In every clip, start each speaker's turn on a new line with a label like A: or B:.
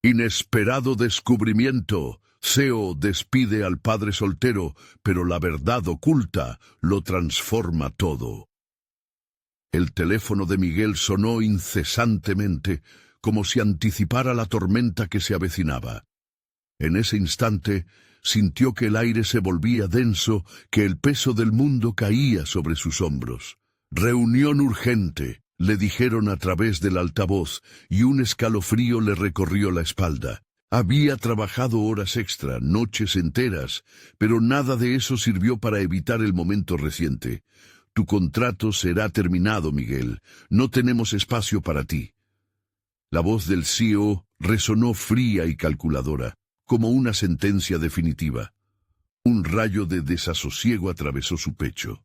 A: Inesperado descubrimiento. Seo despide al padre soltero, pero la verdad oculta lo transforma todo. El teléfono de Miguel sonó incesantemente, como si anticipara la tormenta que se avecinaba. En ese instante, sintió que el aire se volvía denso, que el peso del mundo caía sobre sus hombros. «Reunión urgente», le dijeron a través del altavoz, y un escalofrío le recorrió la espalda. Había trabajado horas extra, noches enteras, pero nada de eso sirvió para evitar el momento reciente. «Tu contrato será terminado, Miguel. No tenemos espacio para ti». La voz del CEO resonó fría y calculadora, como una sentencia definitiva. Un rayo de desasosiego atravesó su pecho.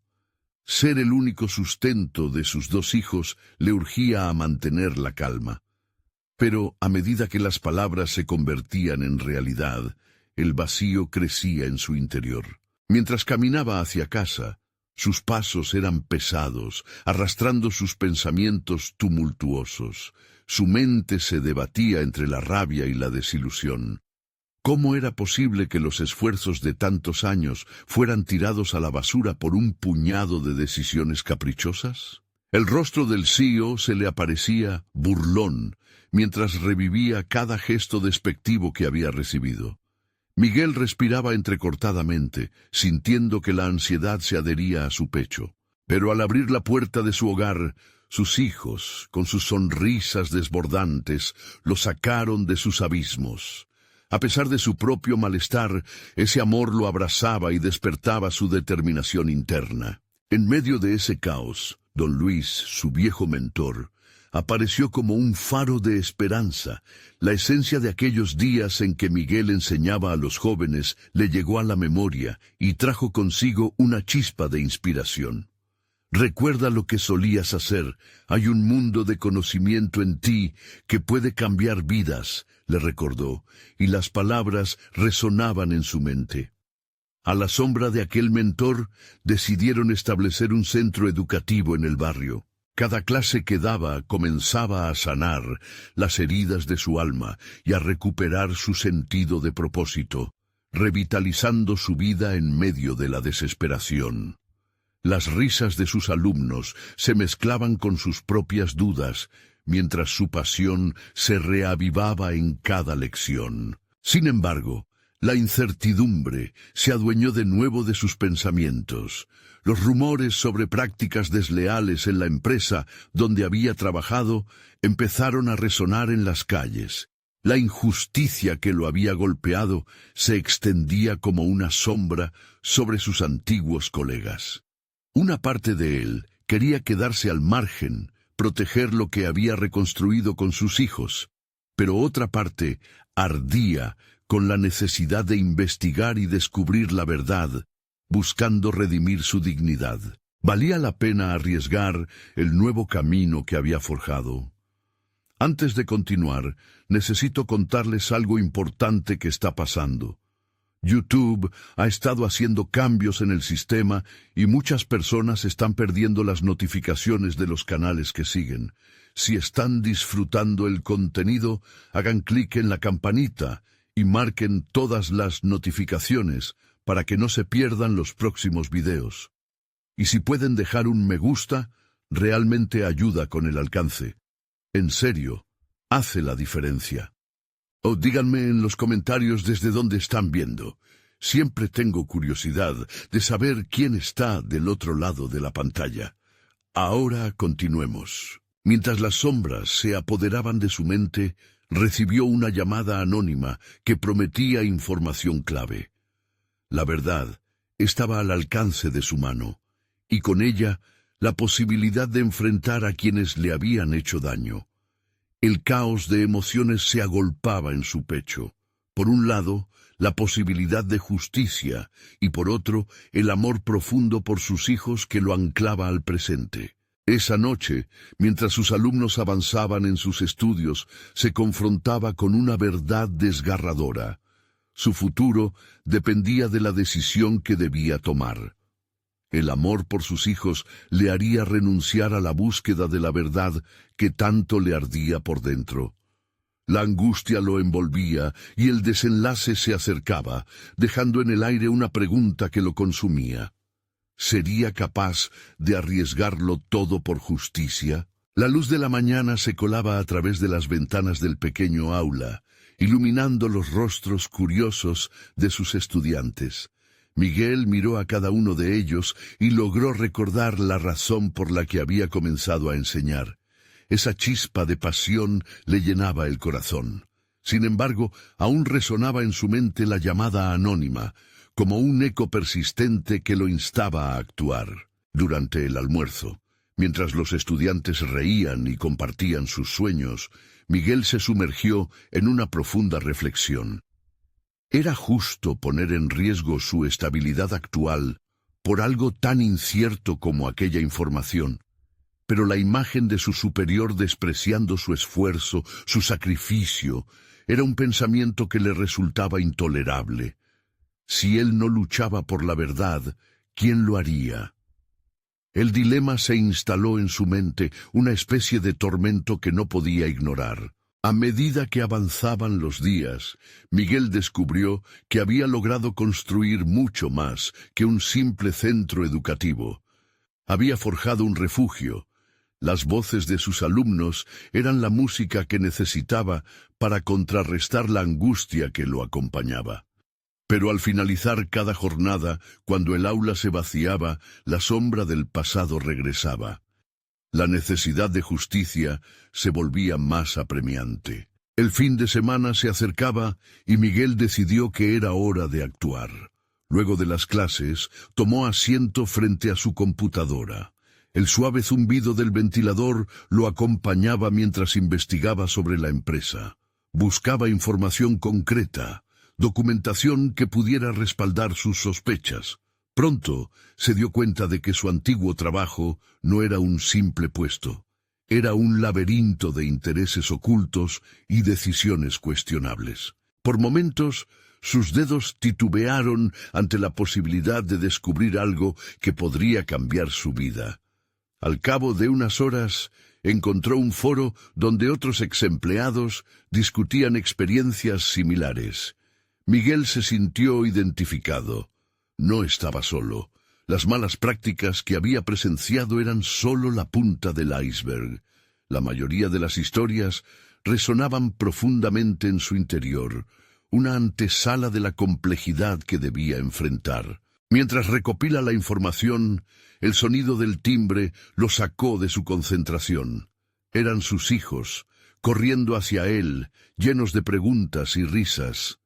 A: Ser el único sustento de sus dos hijos le urgía a mantener la calma. Pero a medida que las palabras se convertían en realidad, el vacío crecía en su interior. Mientras caminaba hacia casa, sus pasos eran pesados, arrastrando sus pensamientos tumultuosos. Su mente se debatía entre la rabia y la desilusión. ¿Cómo era posible que los esfuerzos de tantos años fueran tirados a la basura por un puñado de decisiones caprichosas? El rostro del CEO se le aparecía burlón, mientras revivía cada gesto despectivo que había recibido. Miguel respiraba entrecortadamente, sintiendo que la ansiedad se adhería a su pecho. Pero al abrir la puerta de su hogar, sus hijos, con sus sonrisas desbordantes, lo sacaron de sus abismos. A pesar de su propio malestar, ese amor lo abrazaba y despertaba su determinación interna. En medio de ese caos, don Luis, su viejo mentor, apareció como un faro de esperanza. La esencia de aquellos días en que Miguel enseñaba a los jóvenes le llegó a la memoria y trajo consigo una chispa de inspiración. «Recuerda lo que solías hacer. Hay un mundo de conocimiento en ti que puede cambiar vidas», le recordó, y las palabras resonaban en su mente. A la sombra de aquel mentor, decidieron establecer un centro educativo en el barrio. Cada clase que daba comenzaba a sanar las heridas de su alma y a recuperar su sentido de propósito, revitalizando su vida en medio de la desesperación. Las risas de sus alumnos se mezclaban con sus propias dudas, mientras su pasión se reavivaba en cada lección. Sin embargo, la incertidumbre se adueñó de nuevo de sus pensamientos. Los rumores sobre prácticas desleales en la empresa donde había trabajado empezaron a resonar en las calles. La injusticia que lo había golpeado se extendía como una sombra sobre sus antiguos colegas. Una parte de él quería quedarse al margen, proteger lo que había reconstruido con sus hijos, pero otra parte ardía con la necesidad de investigar y descubrir la verdad, buscando redimir su dignidad. Valía la pena arriesgar el nuevo camino que había forjado. Antes de continuar, necesito contarles algo importante que está pasando. YouTube ha estado haciendo cambios en el sistema y muchas personas están perdiendo las notificaciones de los canales que siguen. Si están disfrutando el contenido, hagan clic en la campanita y marquen todas las notificaciones para que no se pierdan los próximos videos. Y si pueden dejar un me gusta, realmente ayuda con el alcance. En serio, hace la diferencia. O díganme en los comentarios desde dónde están viendo. Siempre tengo curiosidad de saber quién está del otro lado de la pantalla. Ahora continuemos. Mientras las sombras se apoderaban de su mente, recibió una llamada anónima que prometía información clave. La verdad estaba al alcance de su mano, y con ella la posibilidad de enfrentar a quienes le habían hecho daño. El caos de emociones se agolpaba en su pecho. Por un lado, la posibilidad de justicia, y por otro, el amor profundo por sus hijos que lo anclaba al presente. Esa noche, mientras sus alumnos avanzaban en sus estudios, se confrontaba con una verdad desgarradora. Su futuro dependía de la decisión que debía tomar. El amor por sus hijos le haría renunciar a la búsqueda de la verdad que tanto le ardía por dentro. La angustia lo envolvía y el desenlace se acercaba, dejando en el aire una pregunta que lo consumía. ¿Sería capaz de arriesgarlo todo por justicia? La luz de la mañana se colaba a través de las ventanas del pequeño aula, iluminando los rostros curiosos de sus estudiantes. Miguel miró a cada uno de ellos y logró recordar la razón por la que había comenzado a enseñar. Esa chispa de pasión le llenaba el corazón. Sin embargo, aún resonaba en su mente la llamada anónima, como un eco persistente que lo instaba a actuar. Durante el almuerzo, mientras los estudiantes reían y compartían sus sueños, Miguel se sumergió en una profunda reflexión. ¿Era justo poner en riesgo su estabilidad actual por algo tan incierto como aquella información? Pero la imagen de su superior despreciando su esfuerzo, su sacrificio, era un pensamiento que le resultaba intolerable. Si él no luchaba por la verdad, ¿quién lo haría? El dilema se instaló en su mente, una especie de tormento que no podía ignorar. A medida que avanzaban los días, Miguel descubrió que había logrado construir mucho más que un simple centro educativo. Había forjado un refugio. Las voces de sus alumnos eran la música que necesitaba para contrarrestar la angustia que lo acompañaba. Pero al finalizar cada jornada, cuando el aula se vaciaba, la sombra del pasado regresaba. La necesidad de justicia se volvía más apremiante. El fin de semana se acercaba y Miguel decidió que era hora de actuar. Luego de las clases, tomó asiento frente a su computadora. El suave zumbido del ventilador lo acompañaba mientras investigaba sobre la empresa. Buscaba información concreta, documentación que pudiera respaldar sus sospechas. Pronto se dio cuenta de que su antiguo trabajo no era un simple puesto. Era un laberinto de intereses ocultos y decisiones cuestionables. Por momentos, sus dedos titubearon ante la posibilidad de descubrir algo que podría cambiar su vida. Al cabo de unas horas, encontró un foro donde otros exempleados discutían experiencias similares. Miguel se sintió identificado. No estaba solo. Las malas prácticas que había presenciado eran solo la punta del iceberg. La mayoría de las historias resonaban profundamente en su interior, una antesala de la complejidad que debía enfrentar. Mientras recopila la información, el sonido del timbre lo sacó de su concentración. Eran sus hijos, corriendo hacia él, llenos de preguntas y risas.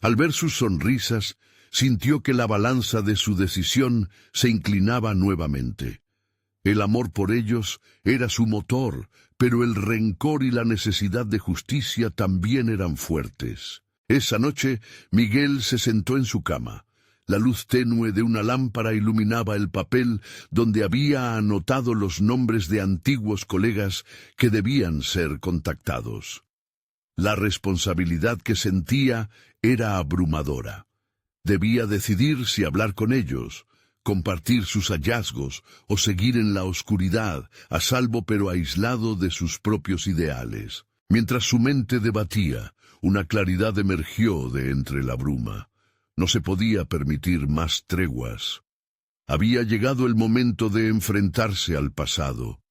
A: Al ver sus sonrisas, sintió que la balanza de su decisión se inclinaba nuevamente. El amor por ellos era su motor, pero el rencor y la necesidad de justicia también eran fuertes. Esa noche, Miguel se sentó en su cama. La luz tenue de una lámpara iluminaba el papel donde había anotado los nombres de antiguos colegas que debían ser contactados. La responsabilidad que sentía era abrumadora. Debía decidir si hablar con ellos, compartir sus hallazgos o seguir en la oscuridad, a salvo pero aislado de sus propios ideales. Mientras su mente debatía, una claridad emergió de entre la bruma. No se podía permitir más treguas. Había llegado el momento de enfrentarse al pasado.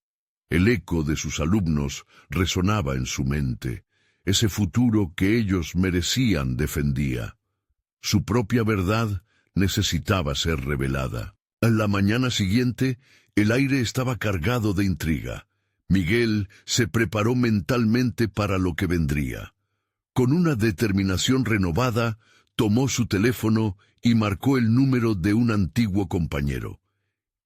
A: El eco de sus alumnos resonaba en su mente. Ese futuro que ellos merecían defendía. Su propia verdad necesitaba ser revelada. En la mañana siguiente, el aire estaba cargado de intriga. Miguel se preparó mentalmente para lo que vendría. Con una determinación renovada, tomó su teléfono y marcó el número de un antiguo compañero.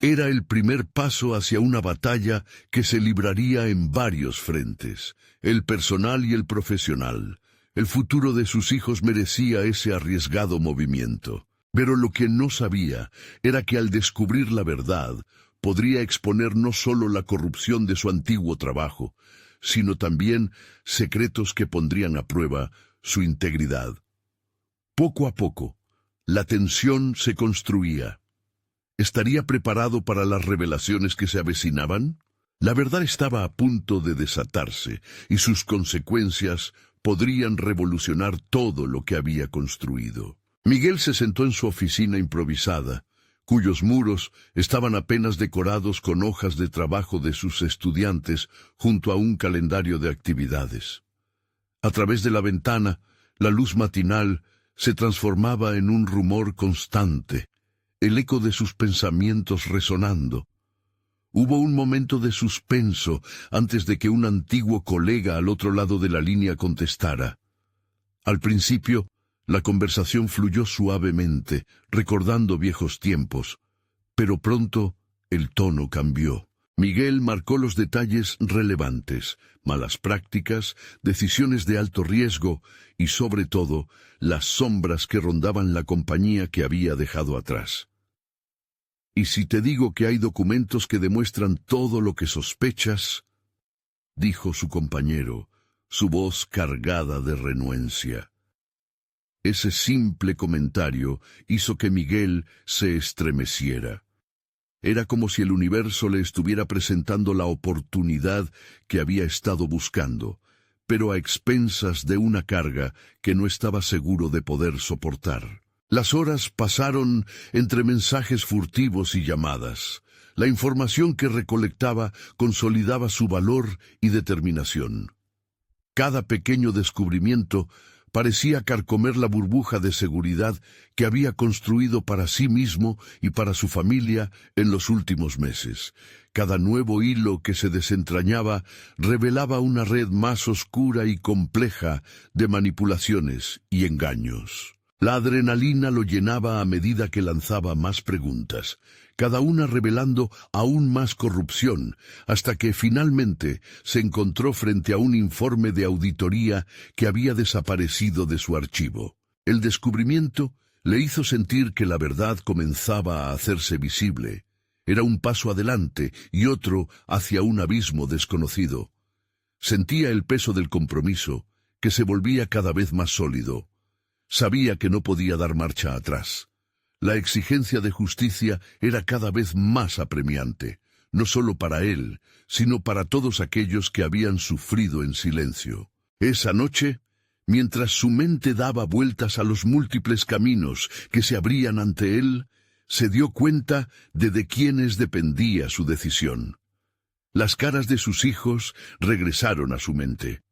A: Era el primer paso hacia una batalla que se libraría en varios frentes, el personal y el profesional. El futuro de sus hijos merecía ese arriesgado movimiento. Pero lo que no sabía era que al descubrir la verdad, podría exponer no solo la corrupción de su antiguo trabajo, sino también secretos que pondrían a prueba su integridad. Poco a poco, la tensión se construía. ¿Estaría preparado para las revelaciones que se avecinaban? La verdad estaba a punto de desatarse, y sus consecuencias podrían revolucionar todo lo que había construido. Miguel se sentó en su oficina improvisada, cuyos muros estaban apenas decorados con hojas de trabajo de sus estudiantes junto a un calendario de actividades. A través de la ventana, la luz matinal se transformaba en un rumor constante, el eco de sus pensamientos resonando. Hubo un momento de suspenso antes de que un antiguo colega al otro lado de la línea contestara. Al principio, la conversación fluyó suavemente, recordando viejos tiempos, pero pronto el tono cambió. Miguel marcó los detalles relevantes, malas prácticas, decisiones de alto riesgo y, sobre todo, las sombras que rondaban la compañía que había dejado atrás. «¿Y si te digo que hay documentos que demuestran todo lo que sospechas?», dijo su compañero, su voz cargada de renuencia. Ese simple comentario hizo que Miguel se estremeciera. Era como si el universo le estuviera presentando la oportunidad que había estado buscando, pero a expensas de una carga que no estaba seguro de poder soportar. Las horas pasaron entre mensajes furtivos y llamadas. La información que recolectaba consolidaba su valor y determinación. Cada pequeño descubrimiento parecía carcomer la burbuja de seguridad que había construido para sí mismo y para su familia en los últimos meses. Cada nuevo hilo que se desentrañaba revelaba una red más oscura y compleja de manipulaciones y engaños. La adrenalina lo llenaba a medida que lanzaba más preguntas, cada una revelando aún más corrupción, hasta que finalmente se encontró frente a un informe de auditoría que había desaparecido de su archivo. El descubrimiento le hizo sentir que la verdad comenzaba a hacerse visible. Era un paso adelante y otro hacia un abismo desconocido. Sentía el peso del compromiso, que se volvía cada vez más sólido. Sabía que no podía dar marcha atrás. La exigencia de justicia era cada vez más apremiante, no solo para él, sino para todos aquellos que habían sufrido en silencio. Esa noche, mientras su mente daba vueltas a los múltiples caminos que se abrían ante él, se dio cuenta de quiénes dependía su decisión. Las caras de sus hijos regresaron a su mente.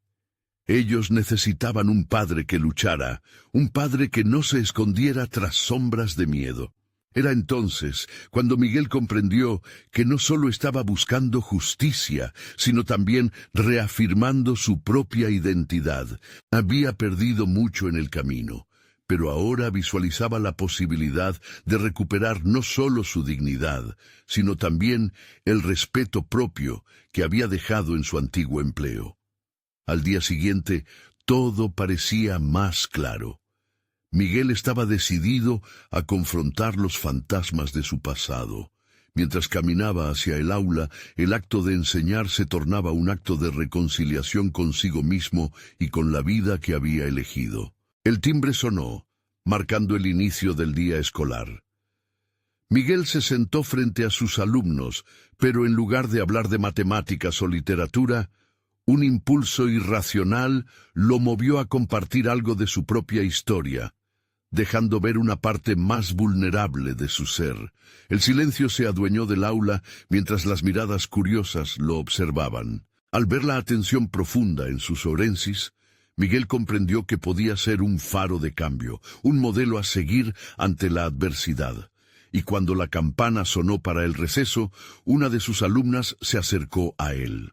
A: Ellos necesitaban un padre que luchara, un padre que no se escondiera tras sombras de miedo. Era entonces cuando Miguel comprendió que no solo estaba buscando justicia, sino también reafirmando su propia identidad. Había perdido mucho en el camino, pero ahora visualizaba la posibilidad de recuperar no solo su dignidad, sino también el respeto propio que había dejado en su antiguo empleo. Al día siguiente, todo parecía más claro. Miguel estaba decidido a confrontar los fantasmas de su pasado. Mientras caminaba hacia el aula, el acto de enseñar se tornaba un acto de reconciliación consigo mismo y con la vida que había elegido. El timbre sonó, marcando el inicio del día escolar. Miguel se sentó frente a sus alumnos, pero en lugar de hablar de matemáticas o literatura, un impulso irracional lo movió a compartir algo de su propia historia, dejando ver una parte más vulnerable de su ser. El silencio se adueñó del aula mientras las miradas curiosas lo observaban. Al ver la atención profunda en sus orensis, Miguel comprendió que podía ser un faro de cambio, un modelo a seguir ante la adversidad. Y cuando la campana sonó para el receso, una de sus alumnas se acercó a él.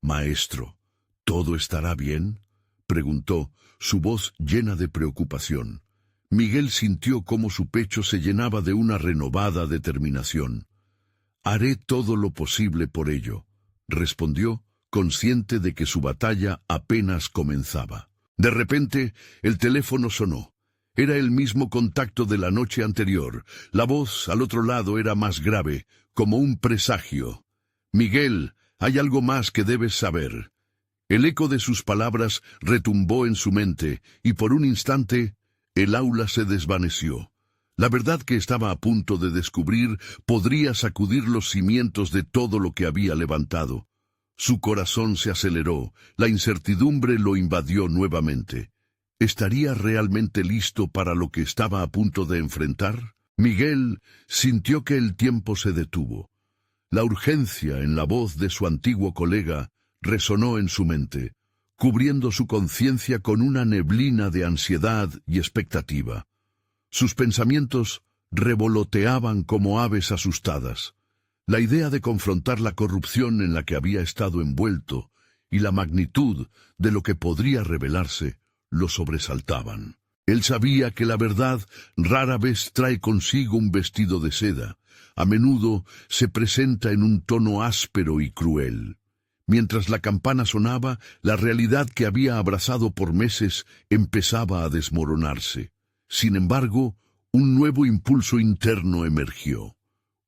A: «Maestro, ¿todo estará bien?», preguntó, su voz llena de preocupación. Miguel sintió cómo su pecho se llenaba de una renovada determinación. «Haré todo lo posible por ello», respondió, consciente de que su batalla apenas comenzaba. De repente, el teléfono sonó. Era el mismo contacto de la noche anterior. La voz al otro lado era más grave, como un presagio. «Miguel, hay algo más que debes saber». El eco de sus palabras retumbó en su mente, y por un instante, el aula se desvaneció. La verdad que estaba a punto de descubrir podría sacudir los cimientos de todo lo que había levantado. Su corazón se aceleró, la incertidumbre lo invadió nuevamente. ¿Estaría realmente listo para lo que estaba a punto de enfrentar? Miguel sintió que el tiempo se detuvo. La urgencia en la voz de su antiguo colega resonó en su mente, cubriendo su conciencia con una neblina de ansiedad y expectativa. Sus pensamientos revoloteaban como aves asustadas. La idea de confrontar la corrupción en la que había estado envuelto y la magnitud de lo que podría revelarse lo sobresaltaban. Él sabía que la verdad rara vez trae consigo un vestido de seda. A menudo se presenta en un tono áspero y cruel. Mientras la campana sonaba, la realidad que había abrazado por meses empezaba a desmoronarse. Sin embargo, un nuevo impulso interno emergió.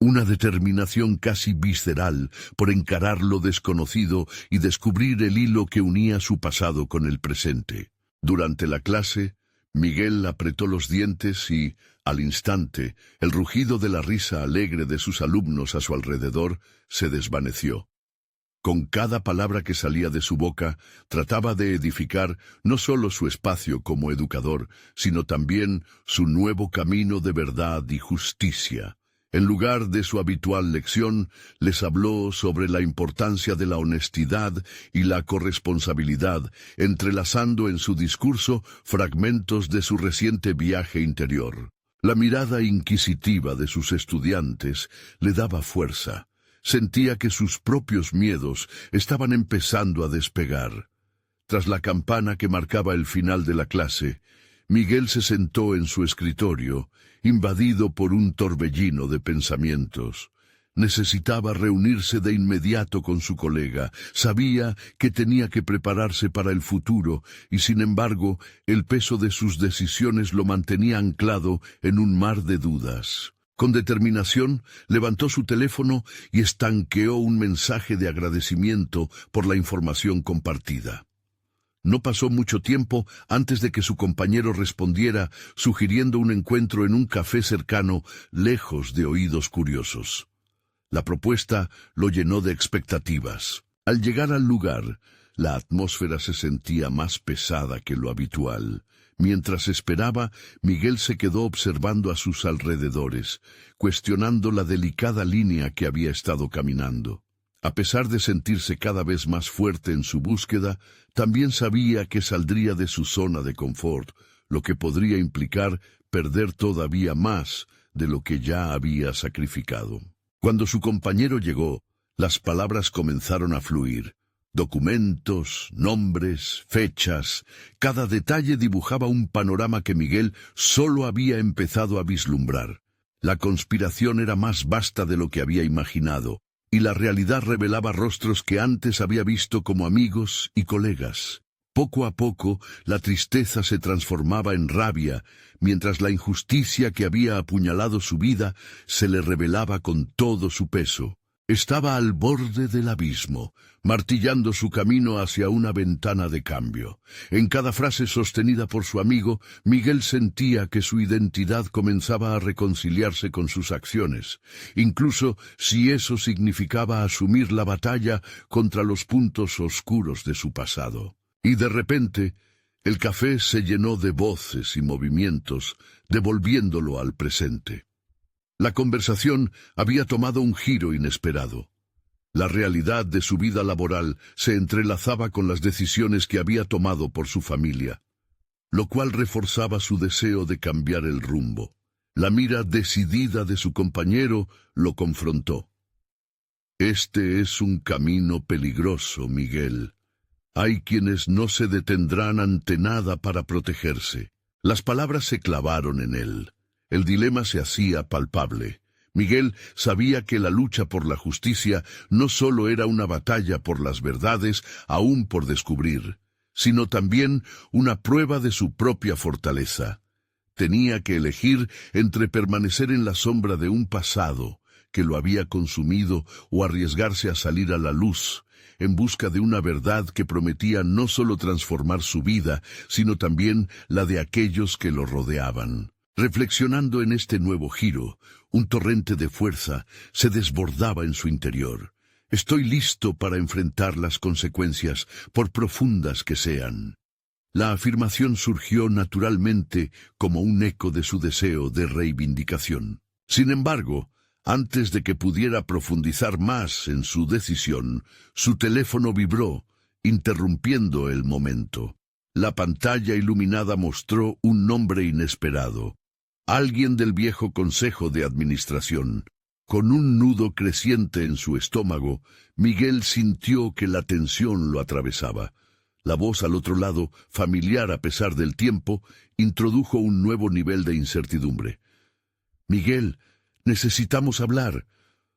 A: Una determinación casi visceral por encarar lo desconocido y descubrir el hilo que unía su pasado con el presente. Durante la clase, Miguel apretó los dientes y, al instante, el rugido de la risa alegre de sus alumnos a su alrededor se desvaneció. Con cada palabra que salía de su boca, trataba de edificar no solo su espacio como educador, sino también su nuevo camino de verdad y justicia. En lugar de su habitual lección, les habló sobre la importancia de la honestidad y la corresponsabilidad, entrelazando en su discurso fragmentos de su reciente viaje interior. La mirada inquisitiva de sus estudiantes le daba fuerza. Sentía que sus propios miedos estaban empezando a despegar. Tras la campana que marcaba el final de la clase, Miguel se sentó en su escritorio, invadido por un torbellino de pensamientos. Necesitaba reunirse de inmediato con su colega. Sabía que tenía que prepararse para el futuro y, sin embargo, el peso de sus decisiones lo mantenía anclado en un mar de dudas. Con determinación, levantó su teléfono y estanqueó un mensaje de agradecimiento por la información compartida. No pasó mucho tiempo antes de que su compañero respondiera, sugiriendo un encuentro en un café cercano, lejos de oídos curiosos. La propuesta lo llenó de expectativas. Al llegar al lugar, la atmósfera se sentía más pesada que lo habitual. Mientras esperaba, Miguel se quedó observando a sus alrededores, cuestionando la delicada línea que había estado caminando. A pesar de sentirse cada vez más fuerte en su búsqueda, también sabía que saldría de su zona de confort, lo que podría implicar perder todavía más de lo que ya había sacrificado. Cuando su compañero llegó, las palabras comenzaron a fluir. Documentos, nombres, fechas, cada detalle dibujaba un panorama que Miguel solo había empezado a vislumbrar. La conspiración era más vasta de lo que había imaginado, y la realidad revelaba rostros que antes había visto como amigos y colegas. Poco a poco, la tristeza se transformaba en rabia, mientras la injusticia que había apuñalado su vida se le revelaba con todo su peso. Estaba al borde del abismo, martillando su camino hacia una ventana de cambio. En cada frase sostenida por su amigo, Miguel sentía que su identidad comenzaba a reconciliarse con sus acciones, incluso si eso significaba asumir la batalla contra los puntos oscuros de su pasado. Y de repente, el café se llenó de voces y movimientos, devolviéndolo al presente. La conversación había tomado un giro inesperado. La realidad de su vida laboral se entrelazaba con las decisiones que había tomado por su familia, lo cual reforzaba su deseo de cambiar el rumbo. La mira decidida de su compañero lo confrontó. «Este es un camino peligroso, Miguel. Hay quienes no se detendrán ante nada para protegerse». Las palabras se clavaron en él. El dilema se hacía palpable. Miguel sabía que la lucha por la justicia no solo era una batalla por las verdades aún por descubrir, sino también una prueba de su propia fortaleza. Tenía que elegir entre permanecer en la sombra de un pasado que lo había consumido o arriesgarse a salir a la luz, en busca de una verdad que prometía no solo transformar su vida, sino también la de aquellos que lo rodeaban. Reflexionando en este nuevo giro, un torrente de fuerza se desbordaba en su interior. Estoy listo para enfrentar las consecuencias, por profundas que sean. La afirmación surgió naturalmente como un eco de su deseo de reivindicación. Sin embargo, antes de que pudiera profundizar más en su decisión, su teléfono vibró, interrumpiendo el momento. La pantalla iluminada mostró un nombre inesperado. Alguien del viejo Consejo de Administración. Con un nudo creciente en su estómago, Miguel sintió que la tensión lo atravesaba. La voz al otro lado, familiar a pesar del tiempo, introdujo un nuevo nivel de incertidumbre. «Miguel, necesitamos hablar.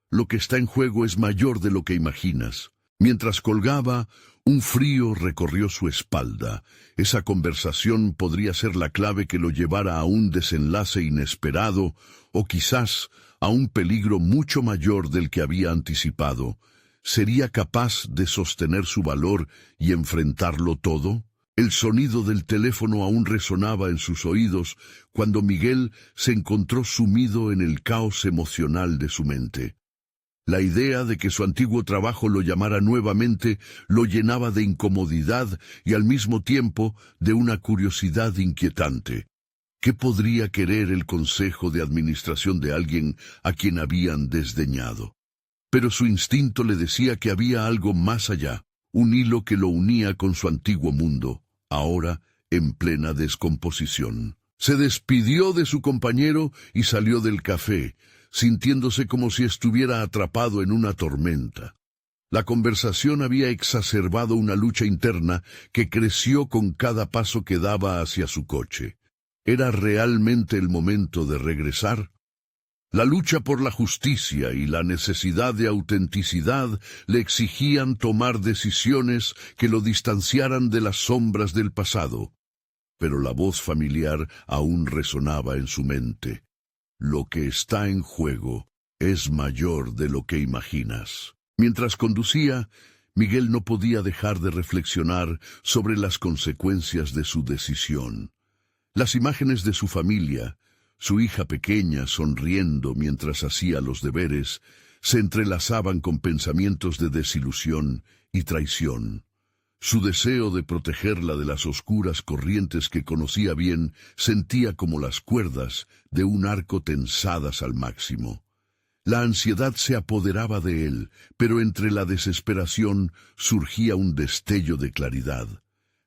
A: Lo que está en juego es mayor de lo que imaginas». Mientras colgaba, un frío recorrió su espalda. Esa conversación podría ser la clave que lo llevara a un desenlace inesperado, o quizás a un peligro mucho mayor del que había anticipado. ¿Sería capaz de sostener su valor y enfrentarlo todo? El sonido del teléfono aún resonaba en sus oídos cuando Miguel se encontró sumido en el caos emocional de su mente. La idea de que su antiguo trabajo lo llamara nuevamente lo llenaba de incomodidad y al mismo tiempo de una curiosidad inquietante. ¿Qué podría querer el consejo de administración de alguien a quien habían desdeñado? Pero su instinto le decía que había algo más allá, un hilo que lo unía con su antiguo mundo, ahora en plena descomposición. Se despidió de su compañero y salió del café, sintiéndose como si estuviera atrapado en una tormenta. La conversación había exacerbado una lucha interna que creció con cada paso que daba hacia su coche. ¿Era realmente el momento de regresar? La lucha por la justicia y la necesidad de autenticidad le exigían tomar decisiones que lo distanciaran de las sombras del pasado. Pero la voz familiar aún resonaba en su mente. Lo que está en juego es mayor de lo que imaginas. Mientras conducía, Miguel no podía dejar de reflexionar sobre las consecuencias de su decisión. Las imágenes de su familia, su hija pequeña sonriendo mientras hacía los deberes, se entrelazaban con pensamientos de desilusión y traición. Su deseo de protegerla de las oscuras corrientes que conocía bien sentía como las cuerdas de un arco tensadas al máximo. La ansiedad se apoderaba de él, pero entre la desesperación surgía un destello de claridad.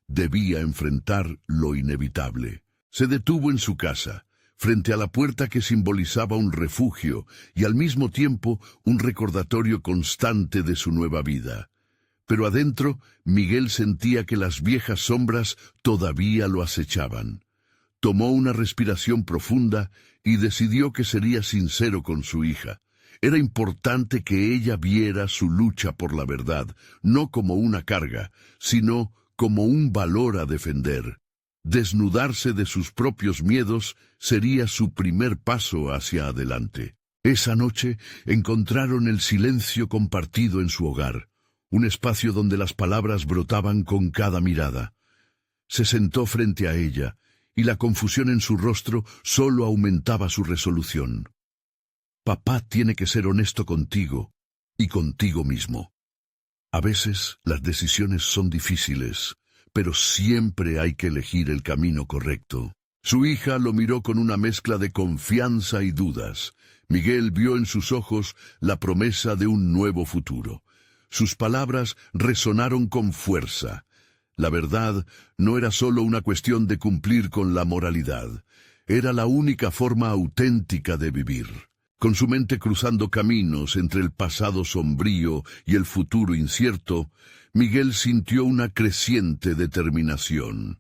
A: Debía enfrentar lo inevitable. Se detuvo en su casa, frente a la puerta que simbolizaba un refugio y al mismo tiempo un recordatorio constante de su nueva vida. Pero adentro, Miguel sentía que las viejas sombras todavía lo acechaban. Tomó una respiración profunda y decidió que sería sincero con su hija. Era importante que ella viera su lucha por la verdad, no como una carga, sino como un valor a defender. Desnudarse de sus propios miedos sería su primer paso hacia adelante. Esa noche encontraron el silencio compartido en su hogar. Un espacio donde las palabras brotaban con cada mirada. Se sentó frente a ella, y la confusión en su rostro solo aumentaba su resolución. Papá tiene que ser honesto contigo y contigo mismo. A veces las decisiones son difíciles, pero siempre hay que elegir el camino correcto. Su hija lo miró con una mezcla de confianza y dudas. Miguel vio en sus ojos la promesa de un nuevo futuro. Sus palabras resonaron con fuerza. La verdad no era solo una cuestión de cumplir con la moralidad. Era la única forma auténtica de vivir. Con su mente cruzando caminos entre el pasado sombrío y el futuro incierto, Miguel sintió una creciente determinación.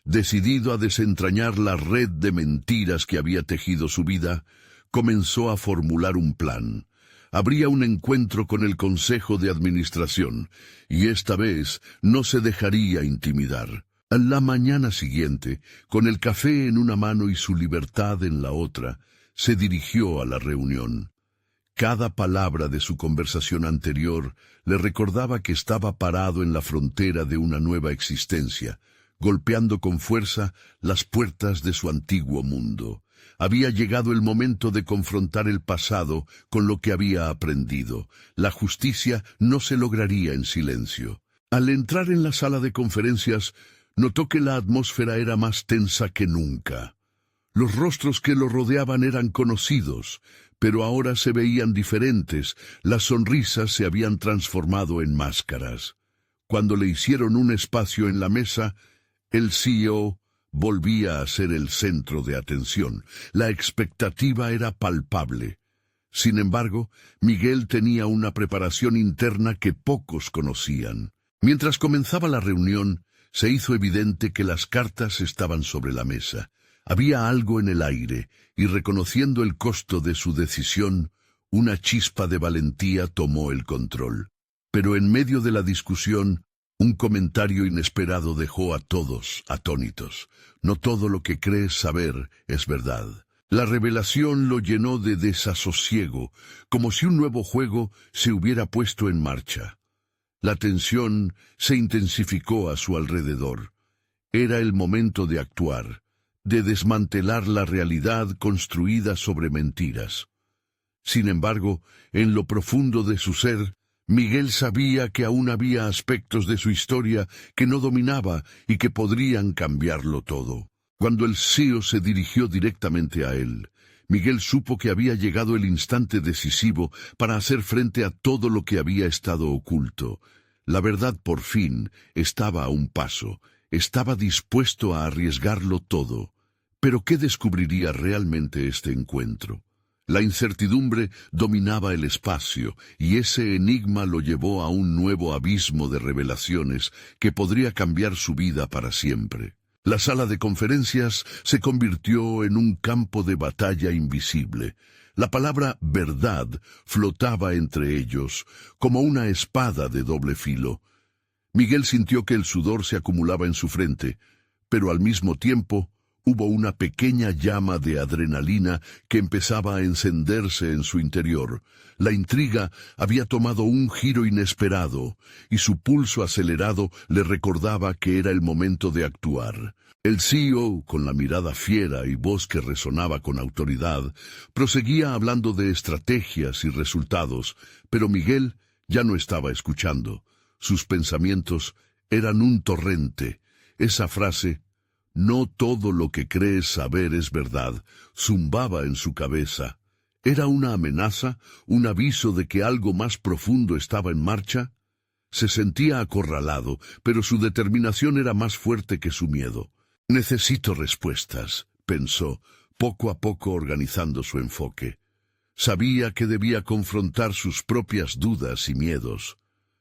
A: Decidido a desentrañar la red de mentiras que había tejido su vida, comenzó a formular un plan. Habría un encuentro con el Consejo de Administración, y esta vez no se dejaría intimidar. A la mañana siguiente, con el café en una mano y su libertad en la otra, se dirigió a la reunión. Cada palabra de su conversación anterior le recordaba que estaba parado en la frontera de una nueva existencia, golpeando con fuerza las puertas de su antiguo mundo. Había llegado el momento de confrontar el pasado con lo que había aprendido. La justicia no se lograría en silencio. Al entrar en la sala de conferencias, notó que la atmósfera era más tensa que nunca. Los rostros que lo rodeaban eran conocidos, pero ahora se veían diferentes. Las sonrisas se habían transformado en máscaras. Cuando le hicieron un espacio en la mesa, el CEO volvía a ser el centro de atención. La expectativa era palpable. Sin embargo, Miguel tenía una preparación interna que pocos conocían. Mientras comenzaba la reunión, se hizo evidente que las cartas estaban sobre la mesa. Había algo en el aire, y reconociendo el costo de su decisión, una chispa de valentía tomó el control. Pero en medio de la discusión, un comentario inesperado dejó a todos atónitos. No todo lo que crees saber es verdad. La revelación lo llenó de desasosiego, como si un nuevo juego se hubiera puesto en marcha. La tensión se intensificó a su alrededor. Era el momento de actuar, de desmantelar la realidad construida sobre mentiras. Sin embargo, en lo profundo de su ser, Miguel sabía que aún había aspectos de su historia que no dominaba y que podrían cambiarlo todo. Cuando el CEO se dirigió directamente a él, Miguel supo que había llegado el instante decisivo para hacer frente a todo lo que había estado oculto. La verdad por fin estaba a un paso, estaba dispuesto a arriesgarlo todo. Pero ¿qué descubriría realmente este encuentro? La incertidumbre dominaba el espacio, y ese enigma lo llevó a un nuevo abismo de revelaciones que podría cambiar su vida para siempre. La sala de conferencias se convirtió en un campo de batalla invisible. La palabra verdad flotaba entre ellos, como una espada de doble filo. Miguel sintió que el sudor se acumulaba en su frente, pero al mismo tiempo hubo una pequeña llama de adrenalina que empezaba a encenderse en su interior. La intriga había tomado un giro inesperado, y su pulso acelerado le recordaba que era el momento de actuar. El CEO, con la mirada fiera y voz que resonaba con autoridad, proseguía hablando de estrategias y resultados, pero Miguel ya no estaba escuchando. Sus pensamientos eran un torrente. Esa frase, "No todo lo que crees saber es verdad", zumbaba en su cabeza. ¿Era una amenaza, un aviso de que algo más profundo estaba en marcha? Se sentía acorralado, pero su determinación era más fuerte que su miedo. «Necesito respuestas», pensó, poco a poco organizando su enfoque. Sabía que debía confrontar sus propias dudas y miedos,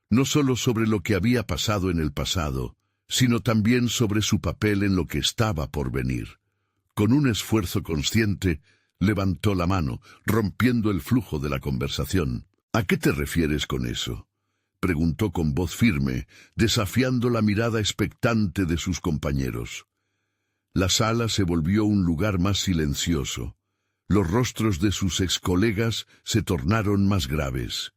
A: no solo sobre lo que había pasado en el pasado, sino también sobre su papel en lo que estaba por venir. Con un esfuerzo consciente, levantó la mano, rompiendo el flujo de la conversación. «¿A qué te refieres con eso?», preguntó con voz firme, desafiando la mirada expectante de sus compañeros. La sala se volvió un lugar más silencioso. Los rostros de sus excolegas se tornaron más graves.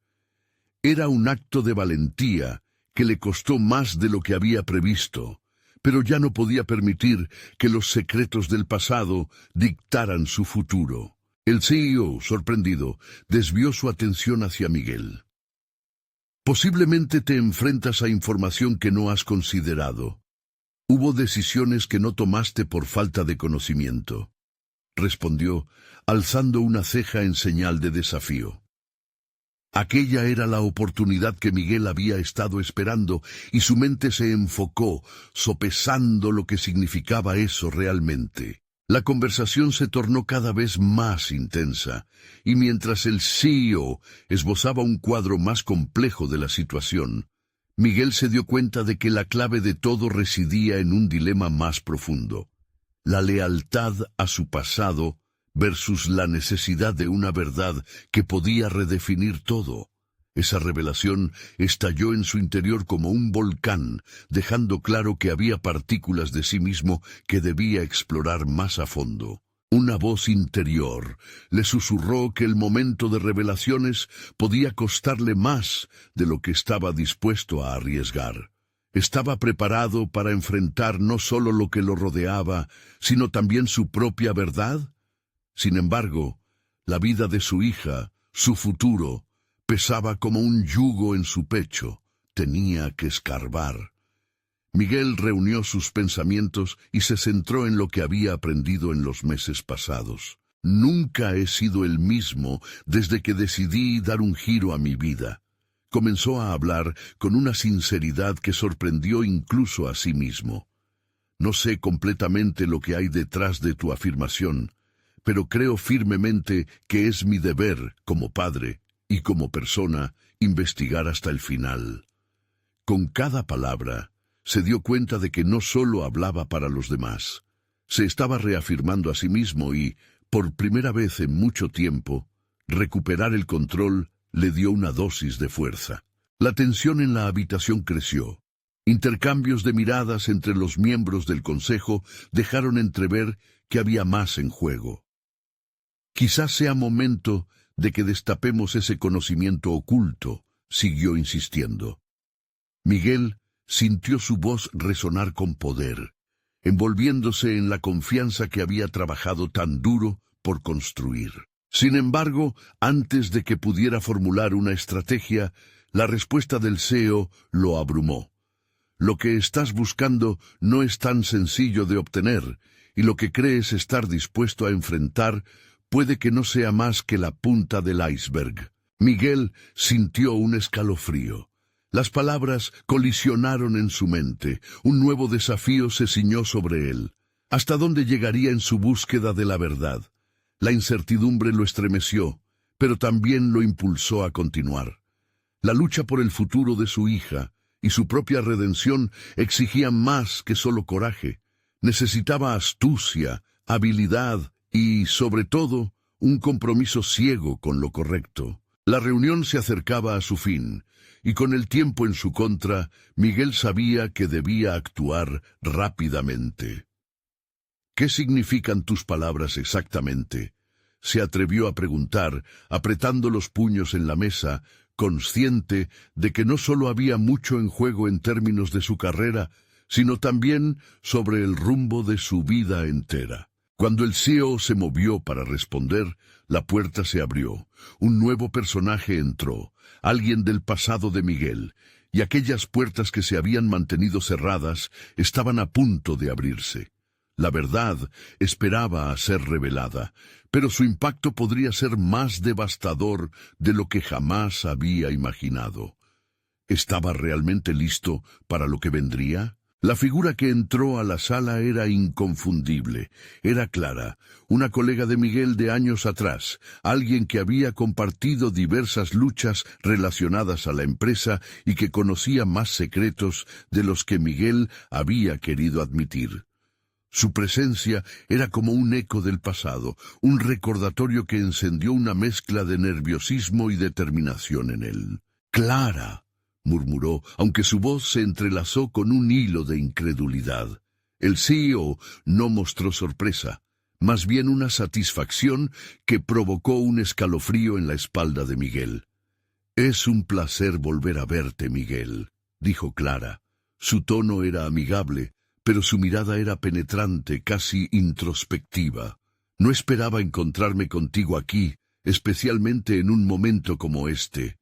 A: Era un acto de valentía que le costó más de lo que había previsto, pero ya no podía permitir que los secretos del pasado dictaran su futuro. El CEO, sorprendido, desvió su atención hacia Miguel. «Posiblemente te enfrentas a información que no has considerado. Hubo decisiones que no tomaste por falta de conocimiento», respondió, alzando una ceja en señal de desafío. Aquella era la oportunidad que Miguel había estado esperando, y su mente se enfocó, sopesando lo que significaba eso realmente. La conversación se tornó cada vez más intensa, y mientras el CEO esbozaba un cuadro más complejo de la situación, Miguel se dio cuenta de que la clave de todo residía en un dilema más profundo: la lealtad a su pasado versus la necesidad de una verdad que podía redefinir todo. Esa revelación estalló en su interior como un volcán, dejando claro que había partículas de sí mismo que debía explorar más a fondo. Una voz interior le susurró que el momento de revelaciones podía costarle más de lo que estaba dispuesto a arriesgar. Estaba preparado para enfrentar no solo lo que lo rodeaba, sino también su propia verdad. Sin embargo, la vida de su hija, su futuro, pesaba como un yugo en su pecho. Tenía que escarbar. Miguel reunió sus pensamientos y se centró en lo que había aprendido en los meses pasados. Nunca he sido el mismo desde que decidí dar un giro a mi vida. Comenzó a hablar con una sinceridad que sorprendió incluso a sí mismo. No sé completamente lo que hay detrás de tu afirmación, pero creo firmemente que es mi deber, como padre y como persona, investigar hasta el final. Con cada palabra, se dio cuenta de que no solo hablaba para los demás. Se estaba reafirmando a sí mismo y, por primera vez en mucho tiempo, recuperar el control le dio una dosis de fuerza. La tensión en la habitación creció. Intercambios de miradas entre los miembros del consejo dejaron entrever que había más en juego. Quizás sea momento de que destapemos ese conocimiento oculto, siguió insistiendo. Miguel sintió su voz resonar con poder, envolviéndose en la confianza que había trabajado tan duro por construir. Sin embargo, antes de que pudiera formular una estrategia, la respuesta del CEO lo abrumó. Lo que estás buscando no es tan sencillo de obtener, y lo que crees estar dispuesto a enfrentar puede que no sea más que la punta del iceberg. Miguel sintió un escalofrío. Las palabras colisionaron en su mente. Un nuevo desafío se ciñó sobre él. ¿Hasta dónde llegaría en su búsqueda de la verdad? La incertidumbre lo estremeció, pero también lo impulsó a continuar. La lucha por el futuro de su hija y su propia redención exigían más que solo coraje. Necesitaba astucia, habilidad y, sobre todo, un compromiso ciego con lo correcto. La reunión se acercaba a su fin, y con el tiempo en su contra, Miguel sabía que debía actuar rápidamente. ¿Qué significan tus palabras exactamente?, se atrevió a preguntar, apretando los puños en la mesa, consciente de que no solo había mucho en juego en términos de su carrera, sino también sobre el rumbo de su vida entera. Cuando el CEO se movió para responder, la puerta se abrió. Un nuevo personaje entró, alguien del pasado de Miguel, y aquellas puertas que se habían mantenido cerradas estaban a punto de abrirse. La verdad esperaba a ser revelada, pero su impacto podría ser más devastador de lo que jamás había imaginado. ¿Estaba realmente listo para lo que vendría? La figura que entró a la sala era inconfundible, era Clara, una colega de Miguel de años atrás, alguien que había compartido diversas luchas relacionadas a la empresa y que conocía más secretos de los que Miguel había querido admitir. Su presencia era como un eco del pasado, un recordatorio que encendió una mezcla de nerviosismo y determinación en él. «Clara», murmuró, aunque su voz se entrelazó con un hilo de incredulidad. El CEO no mostró sorpresa, más bien una satisfacción que provocó un escalofrío en la espalda de Miguel. «Es un placer volver a verte, Miguel», dijo Clara. Su tono era amigable, pero su mirada era penetrante, casi introspectiva. «No esperaba encontrarme contigo aquí, especialmente en un momento como este».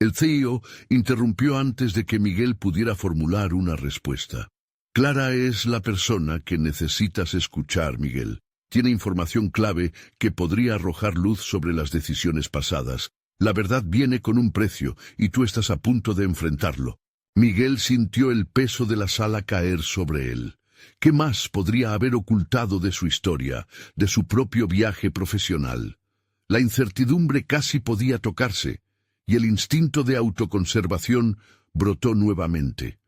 A: El CEO interrumpió antes de que Miguel pudiera formular una respuesta. «Clara es la persona que necesitas escuchar, Miguel. Tiene información clave que podría arrojar luz sobre las decisiones pasadas. La verdad viene con un precio, y tú estás a punto de enfrentarlo». Miguel sintió el peso de la sala caer sobre él. ¿Qué más podría haber ocultado de su historia, de su propio viaje profesional? La incertidumbre casi podía tocarse, y el instinto de autoconservación brotó nuevamente.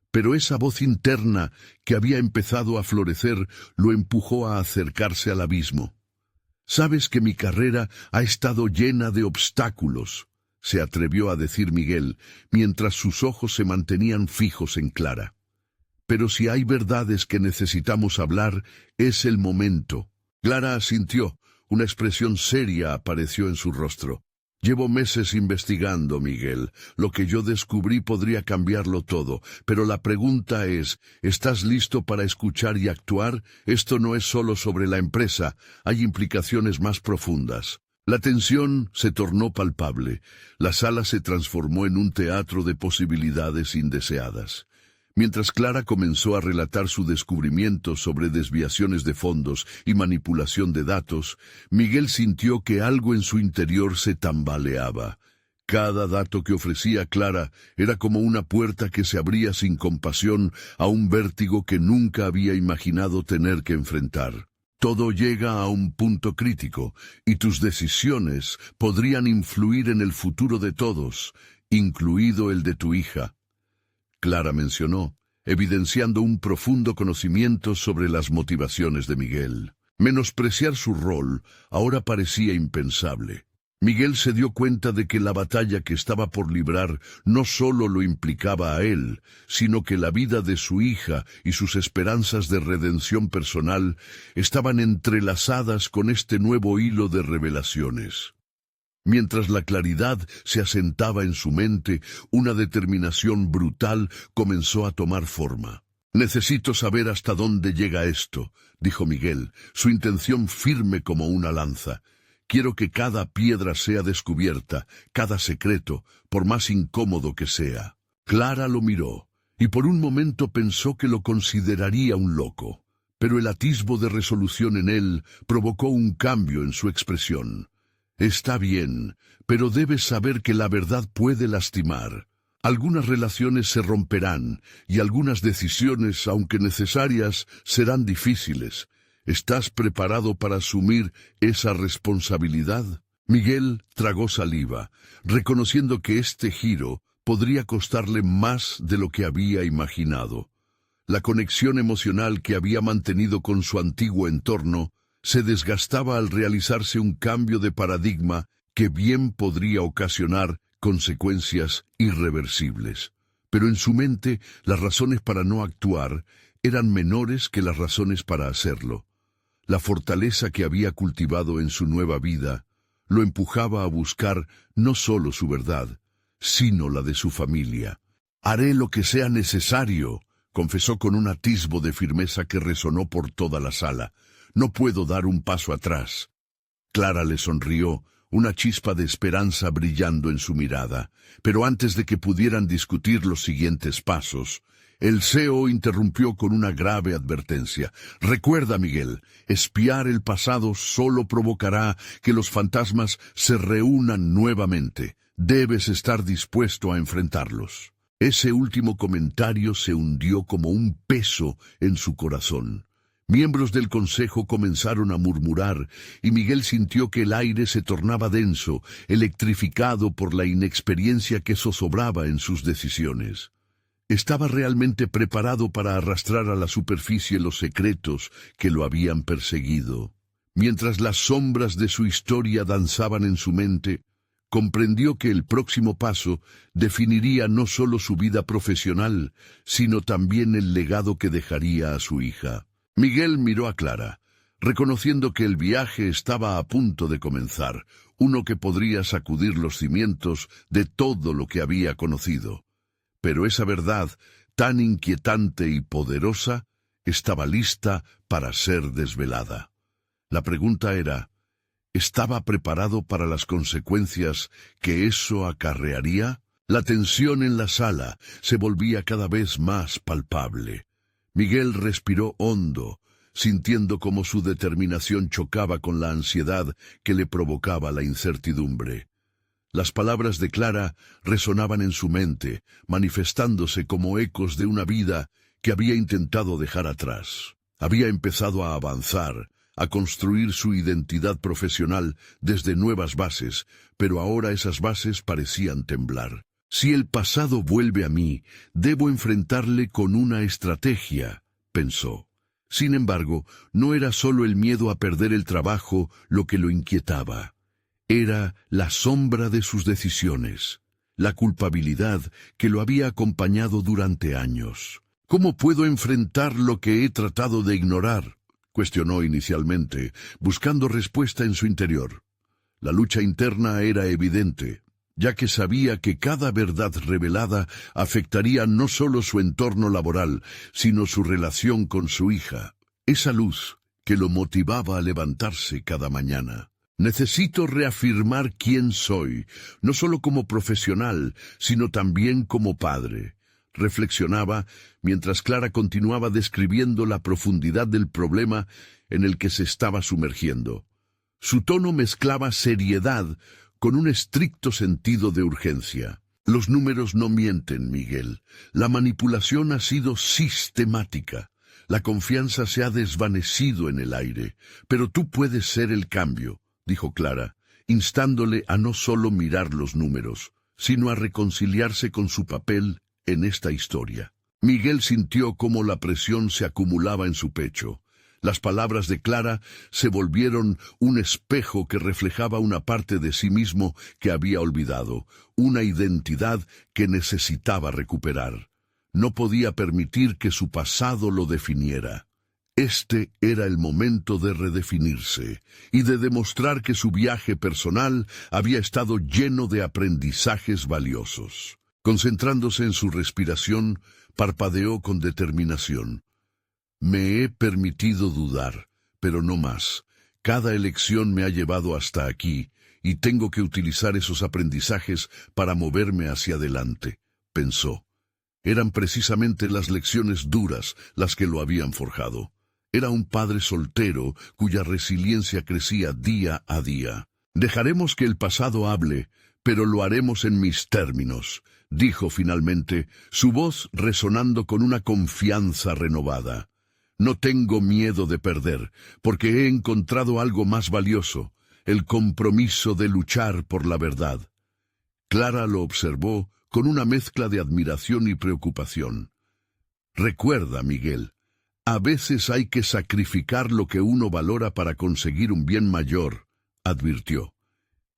A: Pero esa voz interna que había empezado a florecer lo empujó a acercarse al abismo. «Sabes que mi carrera ha estado llena de obstáculos», se atrevió a decir Miguel, mientras sus ojos se mantenían fijos en Clara. «Pero si hay verdades que necesitamos hablar, es el momento». Clara asintió. Una expresión seria apareció en su rostro. Llevo meses investigando, Miguel. Lo que yo descubrí podría cambiarlo todo. Pero la pregunta es, ¿estás listo para escuchar y actuar? Esto no es solo sobre la empresa, hay implicaciones más profundas. La tensión se tornó palpable. La sala se transformó en un teatro de posibilidades indeseadas. Mientras Clara comenzó a relatar su descubrimiento sobre desviaciones de fondos y manipulación de datos, Miguel sintió que algo en su interior se tambaleaba. Cada dato que ofrecía Clara era como una puerta que se abría sin compasión a un vértigo que nunca había imaginado tener que enfrentar. Todo llega a un punto crítico, y tus decisiones podrían influir en el futuro de todos, incluido el de tu hija. Clara mencionó, evidenciando un profundo conocimiento sobre las motivaciones de Miguel. Menospreciar su rol ahora parecía impensable. Miguel se dio cuenta de que la batalla que estaba por librar no solo lo implicaba a él, sino que la vida de su hija y sus esperanzas de redención personal estaban entrelazadas con este nuevo hilo de revelaciones. Mientras la claridad se asentaba en su mente, una determinación brutal comenzó a tomar forma. «Necesito saber hasta dónde llega esto», dijo Miguel, su intención firme como una lanza. «Quiero que cada piedra sea descubierta, cada secreto, por más incómodo que sea». Clara lo miró, y por un momento pensó que lo consideraría un loco. Pero el atisbo de resolución en él provocó un cambio en su expresión. «Está bien, pero debes saber que la verdad puede lastimar. Algunas relaciones se romperán y algunas decisiones, aunque necesarias, serán difíciles. ¿Estás preparado para asumir esa responsabilidad?» Miguel tragó saliva, reconociendo que este giro podría costarle más de lo que había imaginado. La conexión emocional que había mantenido con su antiguo entorno se desgastaba al realizarse un cambio de paradigma que bien podría ocasionar consecuencias irreversibles. Pero en su mente, las razones para no actuar eran menores que las razones para hacerlo. La fortaleza que había cultivado en su nueva vida lo empujaba a buscar no solo su verdad, sino la de su familia. «Haré lo que sea necesario», confesó con un atisbo de firmeza que resonó por toda la sala. «No puedo dar un paso atrás». Clara le sonrió, una chispa de esperanza brillando en su mirada. Pero antes de que pudieran discutir los siguientes pasos, el CEO interrumpió con una grave advertencia. «Recuerda, Miguel, espiar el pasado solo provocará que los fantasmas se reúnan nuevamente. Debes estar dispuesto a enfrentarlos». Ese último comentario se hundió como un peso en su corazón. Miembros del consejo comenzaron a murmurar, y Miguel sintió que el aire se tornaba denso, electrificado por la inexperiencia que zozobraba en sus decisiones. ¿Estaba realmente preparado para arrastrar a la superficie los secretos que lo habían perseguido? Mientras las sombras de su historia danzaban en su mente, comprendió que el próximo paso definiría no solo su vida profesional, sino también el legado que dejaría a su hija. Miguel miró a Clara, reconociendo que el viaje estaba a punto de comenzar, uno que podría sacudir los cimientos de todo lo que había conocido. Pero esa verdad, tan inquietante y poderosa, estaba lista para ser desvelada. La pregunta era, ¿estaba preparado para las consecuencias que eso acarrearía? La tensión en la sala se volvía cada vez más palpable. Miguel respiró hondo, sintiendo cómo su determinación chocaba con la ansiedad que le provocaba la incertidumbre. Las palabras de Clara resonaban en su mente, manifestándose como ecos de una vida que había intentado dejar atrás. Había empezado a avanzar, a construir su identidad profesional desde nuevas bases, pero ahora esas bases parecían temblar. «Si el pasado vuelve a mí, debo enfrentarle con una estrategia», pensó. Sin embargo, no era solo el miedo a perder el trabajo lo que lo inquietaba. Era la sombra de sus decisiones, la culpabilidad que lo había acompañado durante años. «¿Cómo puedo enfrentar lo que he tratado de ignorar?», cuestionó inicialmente, buscando respuesta en su interior. La lucha interna era evidente, ya que sabía que cada verdad revelada afectaría no solo su entorno laboral, sino su relación con su hija. Esa luz que lo motivaba a levantarse cada mañana. Necesito reafirmar quién soy, no solo como profesional, sino también como padre. Reflexionaba mientras Clara continuaba describiendo la profundidad del problema en el que se estaba sumergiendo. Su tono mezclaba seriedad con un estricto sentido de urgencia. Los números no mienten, Miguel. La manipulación ha sido sistemática. La confianza se ha desvanecido en el aire. Pero tú puedes ser el cambio, dijo Clara, instándole a no solo mirar los números, sino a reconciliarse con su papel en esta historia. Miguel sintió cómo la presión se acumulaba en su pecho. Las palabras de Clara se volvieron un espejo que reflejaba una parte de sí mismo que había olvidado, una identidad que necesitaba recuperar. No podía permitir que su pasado lo definiera. Este era el momento de redefinirse y de demostrar que su viaje personal había estado lleno de aprendizajes valiosos. Concentrándose en su respiración, parpadeó con determinación. Me he permitido dudar, pero no más. Cada elección me ha llevado hasta aquí, y tengo que utilizar esos aprendizajes para moverme hacia adelante, pensó. Eran precisamente las lecciones duras las que lo habían forjado. Era un padre soltero cuya resiliencia crecía día a día. Dejaremos que el pasado hable, pero lo haremos en mis términos, dijo finalmente, su voz resonando con una confianza renovada. No tengo miedo de perder, porque he encontrado algo más valioso, el compromiso de luchar por la verdad. Clara lo observó con una mezcla de admiración y preocupación. Recuerda, Miguel, a veces hay que sacrificar lo que uno valora para conseguir un bien mayor, advirtió.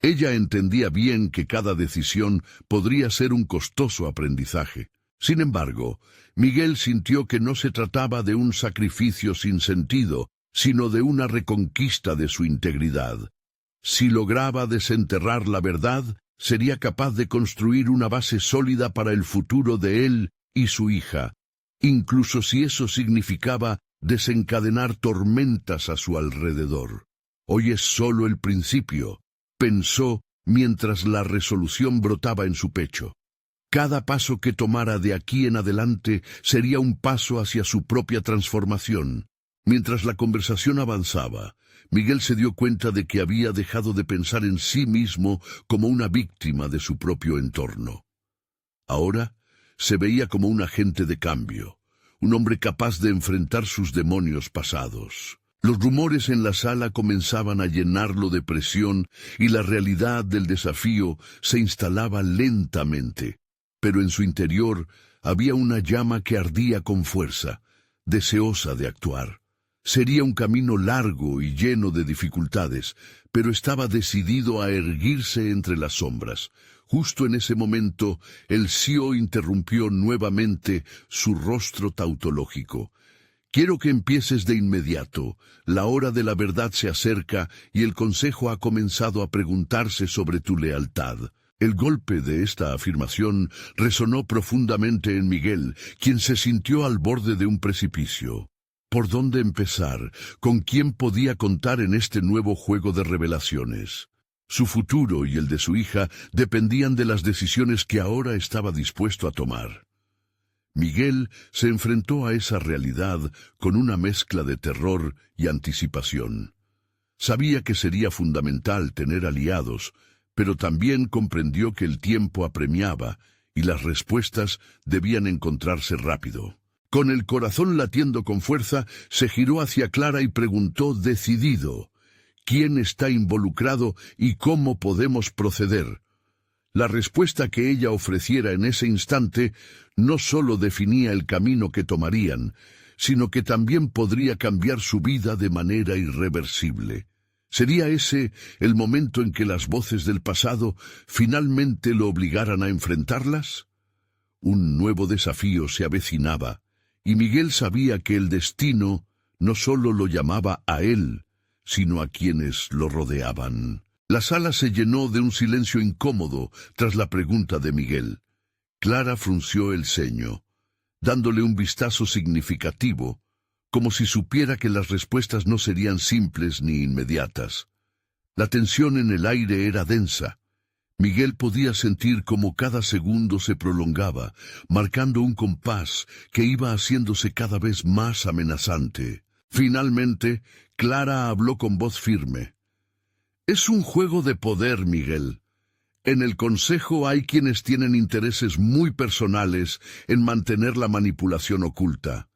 A: Ella entendía bien que cada decisión podría ser un costoso aprendizaje. Sin embargo, Miguel sintió que no se trataba de un sacrificio sin sentido, sino de una reconquista de su integridad. Si lograba desenterrar la verdad, sería capaz de construir una base sólida para el futuro de él y su hija, incluso si eso significaba desencadenar tormentas a su alrededor. Hoy es solo el principio, pensó mientras la resolución brotaba en su pecho. Cada paso que tomara de aquí en adelante sería un paso hacia su propia transformación. Mientras la conversación avanzaba, Miguel se dio cuenta de que había dejado de pensar en sí mismo como una víctima de su propio entorno. Ahora se veía como un agente de cambio, un hombre capaz de enfrentar sus demonios pasados. Los rumores en la sala comenzaban a llenarlo de presión y la realidad del desafío se instalaba lentamente. Pero en su interior había una llama que ardía con fuerza, deseosa de actuar. Sería un camino largo y lleno de dificultades, pero estaba decidido a erguirse entre las sombras. Justo en ese momento, el CEO interrumpió nuevamente su rostro tautológico. Quiero que empieces de inmediato. La hora de la verdad se acerca y el Consejo ha comenzado a preguntarse sobre tu lealtad. El golpe de esta afirmación resonó profundamente en Miguel, quien se sintió al borde de un precipicio. ¿Por dónde empezar? ¿Con quién podía contar en este nuevo juego de revelaciones? Su futuro y el de su hija dependían de las decisiones que ahora estaba dispuesto a tomar. Miguel se enfrentó a esa realidad con una mezcla de terror y anticipación. Sabía que sería fundamental tener aliados, pero también comprendió que el tiempo apremiaba y las respuestas debían encontrarse rápido. Con el corazón latiendo con fuerza, se giró hacia Clara y preguntó decidido, ¿quién está involucrado y cómo podemos proceder? La respuesta que ella ofreciera en ese instante no solo definía el camino que tomarían, sino que también podría cambiar su vida de manera irreversible. ¿Sería ese el momento en que las voces del pasado finalmente lo obligaran a enfrentarlas? Un nuevo desafío se avecinaba, y Miguel sabía que el destino no solo lo llamaba a él, sino a quienes lo rodeaban. La sala se llenó de un silencio incómodo tras la pregunta de Miguel. Clara frunció el ceño, dándole un vistazo significativo, como si supiera que las respuestas no serían simples ni inmediatas. La tensión en el aire era densa. Miguel podía sentir cómo cada segundo se prolongaba, marcando un compás que iba haciéndose cada vez más amenazante. Finalmente, Clara habló con voz firme. «Es un juego de poder, Miguel. En el Consejo hay quienes tienen intereses muy personales en mantener la manipulación oculta.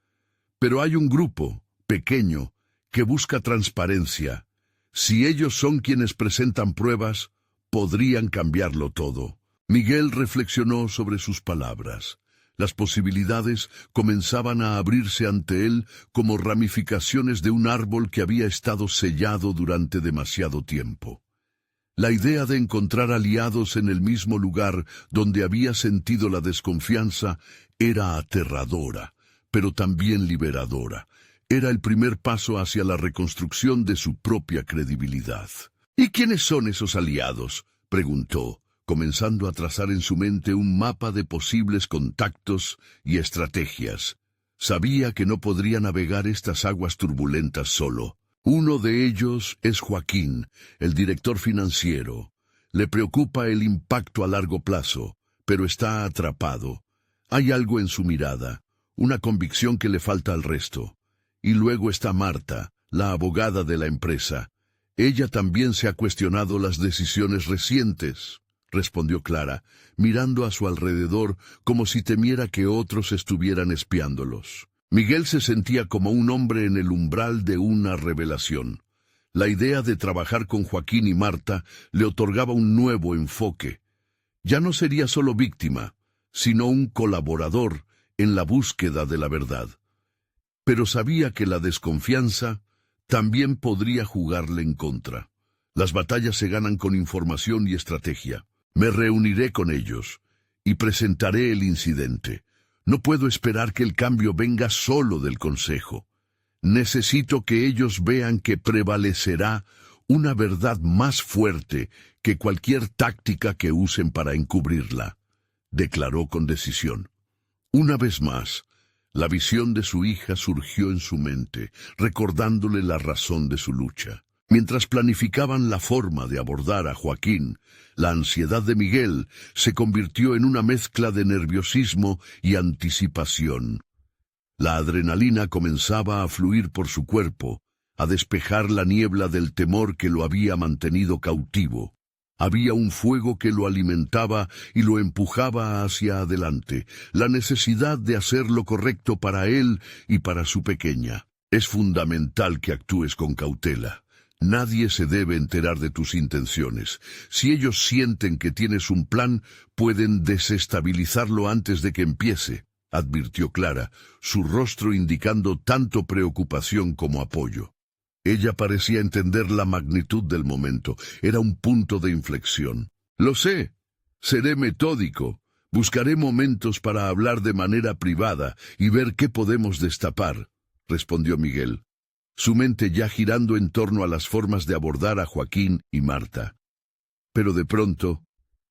A: Pero hay un grupo, pequeño, que busca transparencia. Si ellos son quienes presentan pruebas, podrían cambiarlo todo». Miguel reflexionó sobre sus palabras. Las posibilidades comenzaban a abrirse ante él como ramificaciones de un árbol que había estado sellado durante demasiado tiempo. La idea de encontrar aliados en el mismo lugar donde había sentido la desconfianza era aterradora, pero también liberadora. Era el primer paso hacia la reconstrucción de su propia credibilidad. «¿Y quiénes son esos aliados?», preguntó, comenzando a trazar en su mente un mapa de posibles contactos y estrategias. Sabía que no podría navegar estas aguas turbulentas solo. Uno de ellos es Joaquín, el director financiero. Le preocupa el impacto a largo plazo, pero está atrapado. Hay algo en su mirada, una convicción que le falta al resto. Y luego está Marta, la abogada de la empresa. Ella también se ha cuestionado las decisiones recientes, respondió Clara, mirando a su alrededor como si temiera que otros estuvieran espiándolos. Miguel se sentía como un hombre en el umbral de una revelación. La idea de trabajar con Joaquín y Marta le otorgaba un nuevo enfoque. Ya no sería solo víctima, sino un colaborador en la búsqueda de la verdad. Pero sabía que la desconfianza también podría jugarle en contra. Las batallas se ganan con información y estrategia. Me reuniré con ellos y presentaré el incidente. No puedo esperar que el cambio venga solo del Consejo. Necesito que ellos vean que prevalecerá una verdad más fuerte que cualquier táctica que usen para encubrirla, declaró con decisión. Una vez más, la visión de su hija surgió en su mente, recordándole la razón de su lucha. Mientras planificaban la forma de abordar a Joaquín, la ansiedad de Miguel se convirtió en una mezcla de nerviosismo y anticipación. La adrenalina comenzaba a fluir por su cuerpo, a despejar la niebla del temor que lo había mantenido cautivo. Había un fuego que lo alimentaba y lo empujaba hacia adelante, la necesidad de hacer lo correcto para él y para su pequeña. Es fundamental que actúes con cautela. Nadie se debe enterar de tus intenciones. Si ellos sienten que tienes un plan, pueden desestabilizarlo antes de que empiece, advirtió Clara, su rostro indicando tanto preocupación como apoyo. Ella parecía entender la magnitud del momento. Era un punto de inflexión. «Lo sé. Seré metódico. Buscaré momentos para hablar de manera privada y ver qué podemos destapar», respondió Miguel, su mente ya girando en torno a las formas de abordar a Joaquín y Marta. Pero de pronto,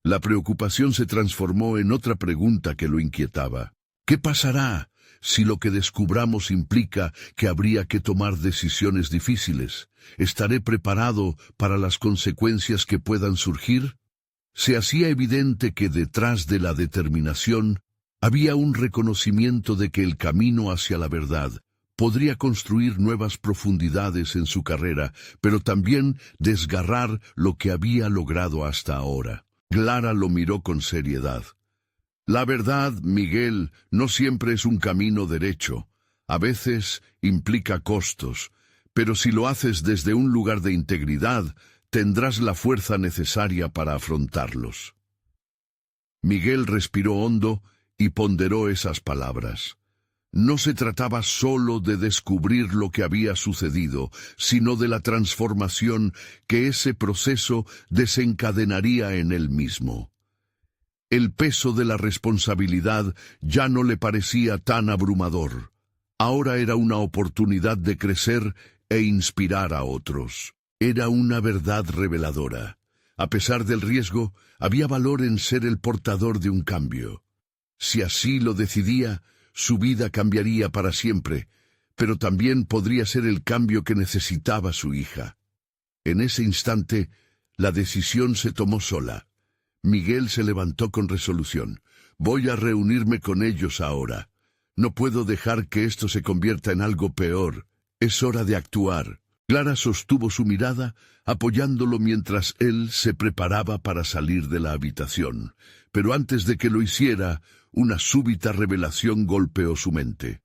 A: la preocupación se transformó en otra pregunta que lo inquietaba. ¿Qué pasará si lo que descubramos implica que habría que tomar decisiones difíciles? ¿Estaré preparado para las consecuencias que puedan surgir? Se hacía evidente que detrás de la determinación había un reconocimiento de que el camino hacia la verdad podría construir nuevas profundidades en su carrera, pero también desgarrar lo que había logrado hasta ahora. Clara lo miró con seriedad. «La verdad, Miguel, no siempre es un camino derecho. A veces implica costos, pero si lo haces desde un lugar de integridad, tendrás la fuerza necesaria para afrontarlos». Miguel respiró hondo y ponderó esas palabras. No se trataba solo de descubrir lo que había sucedido, sino de la transformación que ese proceso desencadenaría en él mismo. El peso de la responsabilidad ya no le parecía tan abrumador. Ahora era una oportunidad de crecer e inspirar a otros. Era una verdad reveladora. A pesar del riesgo, había valor en ser el portador de un cambio. Si así lo decidía, su vida cambiaría para siempre, pero también podría ser el cambio que necesitaba su hija. En ese instante, la decisión se tomó sola. Miguel se levantó con resolución. Voy a reunirme con ellos ahora. No puedo dejar que esto se convierta en algo peor. Es hora de actuar. Clara sostuvo su mirada, apoyándolo mientras él se preparaba para salir de la habitación. Pero antes de que lo hiciera, una súbita revelación golpeó su mente.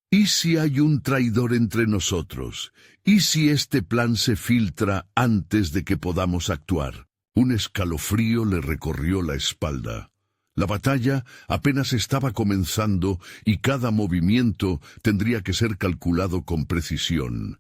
A: ¿Y si hay un traidor entre nosotros? ¿Y si este plan se filtra antes de que podamos actuar? Un escalofrío le recorrió la espalda. La batalla apenas estaba comenzando y cada movimiento tendría que ser calculado con precisión.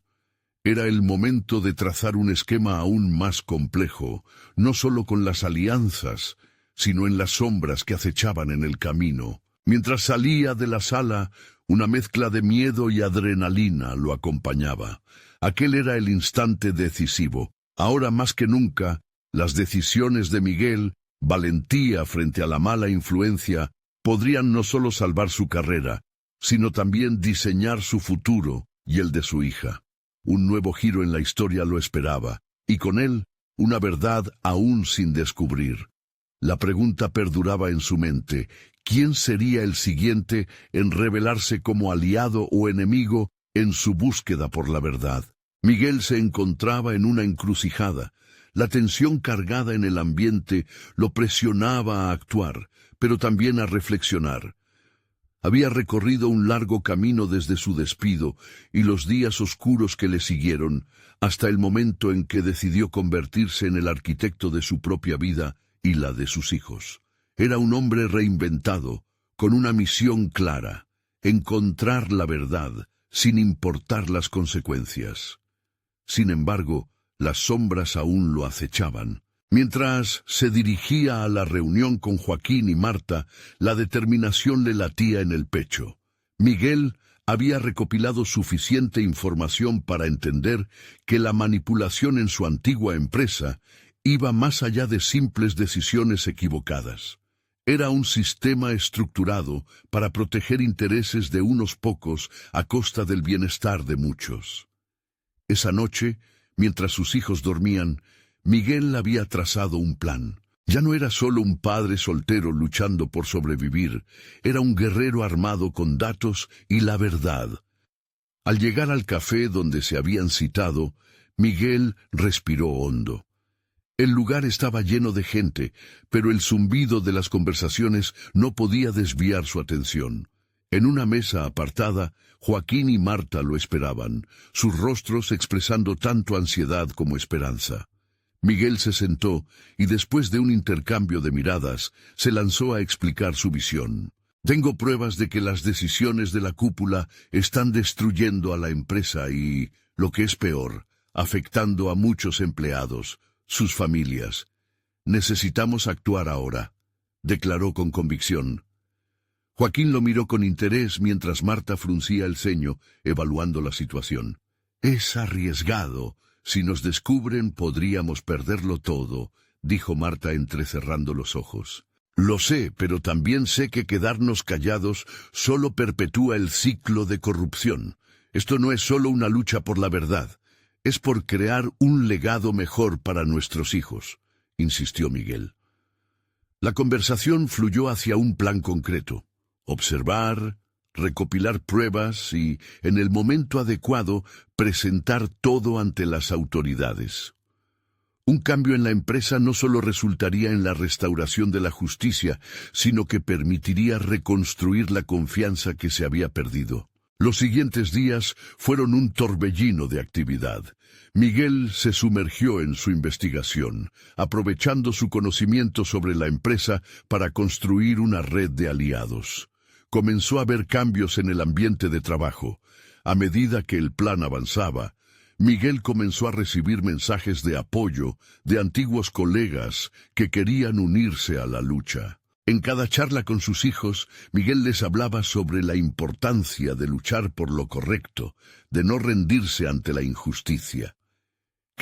A: Era el momento de trazar un esquema aún más complejo, no solo con las alianzas, sino en las sombras que acechaban en el camino. Mientras salía de la sala, una mezcla de miedo y adrenalina lo acompañaba. Aquel era el instante decisivo. Ahora más que nunca, las decisiones de Miguel, valentía frente a la mala influencia, podrían no solo salvar su carrera, sino también diseñar su futuro y el de su hija. Un nuevo giro en la historia lo esperaba, y con él, una verdad aún sin descubrir. La pregunta perduraba en su mente: ¿quién sería el siguiente en revelarse como aliado o enemigo en su búsqueda por la verdad? Miguel se encontraba en una encrucijada. La tensión cargada en el ambiente lo presionaba a actuar, pero también a reflexionar. Había recorrido un largo camino desde su despido y los días oscuros que le siguieron, hasta el momento en que decidió convertirse en el arquitecto de su propia vida y la de sus hijos. Era un hombre reinventado, con una misión clara: encontrar la verdad, sin importar las consecuencias. Sin embargo, las sombras aún lo acechaban. Mientras se dirigía a la reunión con Joaquín y Marta, la determinación le latía en el pecho. Miguel había recopilado suficiente información para entender que la manipulación en su antigua empresa iba más allá de simples decisiones equivocadas. Era un sistema estructurado para proteger intereses de unos pocos a costa del bienestar de muchos. Esa noche, mientras sus hijos dormían, Miguel había trazado un plan. Ya no era solo un padre soltero luchando por sobrevivir, era un guerrero armado con datos y la verdad. Al llegar al café donde se habían citado, Miguel respiró hondo. El lugar estaba lleno de gente, pero el zumbido de las conversaciones no podía desviar su atención. En una mesa apartada, Joaquín y Marta lo esperaban, sus rostros expresando tanto ansiedad como esperanza. Miguel se sentó y después de un intercambio de miradas, se lanzó a explicar su visión. Tengo pruebas de que las decisiones de la cúpula están destruyendo a la empresa y, lo que es peor, afectando a muchos empleados, sus familias. Necesitamos actuar ahora, declaró con convicción. Joaquín lo miró con interés mientras Marta fruncía el ceño, evaluando la situación. Es arriesgado. Si nos descubren, podríamos perderlo todo, dijo Marta entrecerrando los ojos. Lo sé, pero también sé que quedarnos callados solo perpetúa el ciclo de corrupción. Esto no es solo una lucha por la verdad, es por crear un legado mejor para nuestros hijos, insistió Miguel. La conversación fluyó hacia un plan concreto: observar, recopilar pruebas y, en el momento adecuado, presentar todo ante las autoridades. Un cambio en la empresa no solo resultaría en la restauración de la justicia, sino que permitiría reconstruir la confianza que se había perdido. Los siguientes días fueron un torbellino de actividad. Miguel se sumergió en su investigación, aprovechando su conocimiento sobre la empresa para construir una red de aliados. Comenzó a haber cambios en el ambiente de trabajo. A medida que el plan avanzaba, Miguel comenzó a recibir mensajes de apoyo de antiguos colegas que querían unirse a la lucha. En cada charla con sus hijos, Miguel les hablaba sobre la importancia de luchar por lo correcto, de no rendirse ante la injusticia.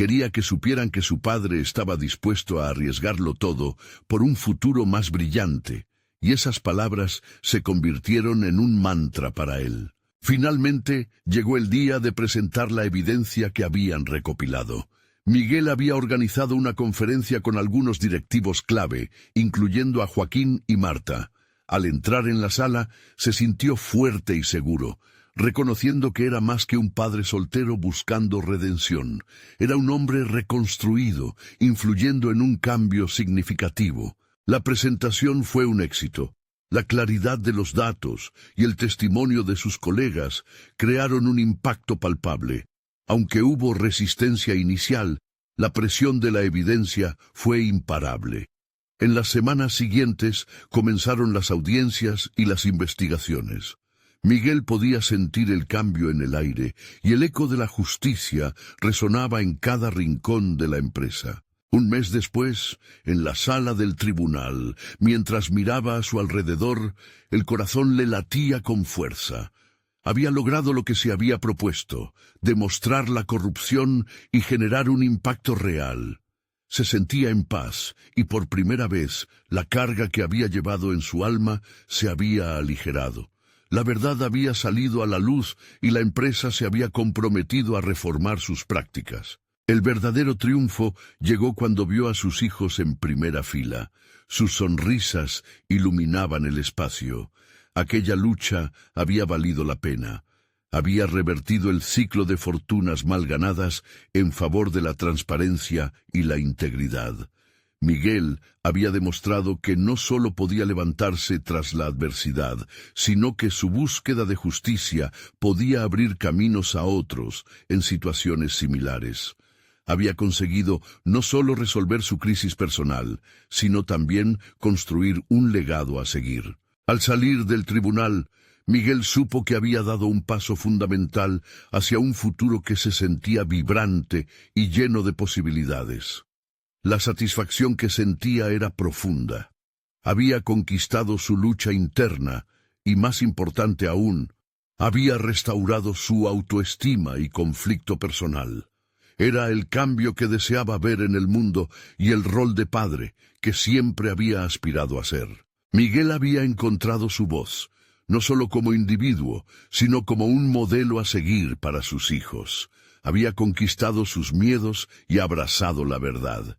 A: Quería que supieran que su padre estaba dispuesto a arriesgarlo todo por un futuro más brillante, y esas palabras se convirtieron en un mantra para él. Finalmente, llegó el día de presentar la evidencia que habían recopilado. Miguel había organizado una conferencia con algunos directivos clave, incluyendo a Joaquín y Marta. Al entrar en la sala, se sintió fuerte y seguro, reconociendo que era más que un padre soltero buscando redención. Era un hombre reconstruido, influyendo en un cambio significativo. La presentación fue un éxito. La claridad de los datos y el testimonio de sus colegas crearon un impacto palpable. Aunque hubo resistencia inicial, la presión de la evidencia fue imparable. En las semanas siguientes comenzaron las audiencias y las investigaciones. Miguel podía sentir el cambio en el aire y el eco de la justicia resonaba en cada rincón de la empresa. Un mes después, en la sala del tribunal, mientras miraba a su alrededor, el corazón le latía con fuerza. Había logrado lo que se había propuesto, demostrar la corrupción y generar un impacto real. Se sentía en paz y por primera vez la carga que había llevado en su alma se había aligerado. La verdad había salido a la luz y la empresa se había comprometido a reformar sus prácticas. El verdadero triunfo llegó cuando vio a sus hijos en primera fila. Sus sonrisas iluminaban el espacio. Aquella lucha había valido la pena. Había revertido el ciclo de fortunas mal ganadas en favor de la transparencia y la integridad. Miguel había demostrado que no solo podía levantarse tras la adversidad, sino que su búsqueda de justicia podía abrir caminos a otros en situaciones similares. Había conseguido no solo resolver su crisis personal, sino también construir un legado a seguir. Al salir del tribunal, Miguel supo que había dado un paso fundamental hacia un futuro que se sentía vibrante y lleno de posibilidades. La satisfacción que sentía era profunda. Había conquistado su lucha interna y, más importante aún, había restaurado su autoestima y conflicto personal. Era el cambio que deseaba ver en el mundo y el rol de padre que siempre había aspirado a ser. Miguel había encontrado su voz, no solo como individuo, sino como un modelo a seguir para sus hijos. Había conquistado sus miedos y abrazado la verdad.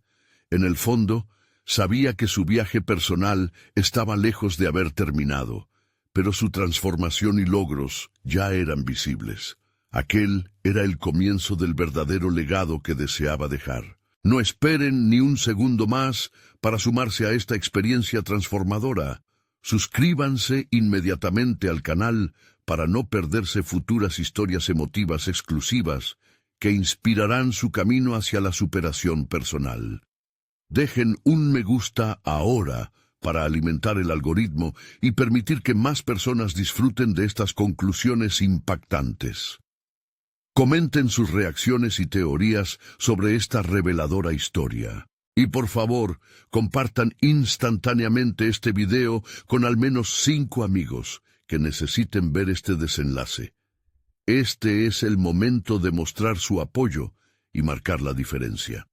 A: En el fondo, sabía que su viaje personal estaba lejos de haber terminado, pero su transformación y logros ya eran visibles. Aquel era el comienzo del verdadero legado que deseaba dejar. No esperen ni un segundo más para sumarse a esta experiencia transformadora. Suscríbanse inmediatamente al canal para no perderse futuras historias emotivas exclusivas que inspirarán su camino hacia la superación personal. Dejen un me gusta ahora para alimentar el algoritmo y permitir que más personas disfruten de estas conclusiones impactantes. Comenten sus reacciones y teorías sobre esta reveladora historia. Y por favor, compartan instantáneamente este video con al menos 5 amigos que necesiten ver este desenlace. Este es el momento de mostrar su apoyo y marcar la diferencia.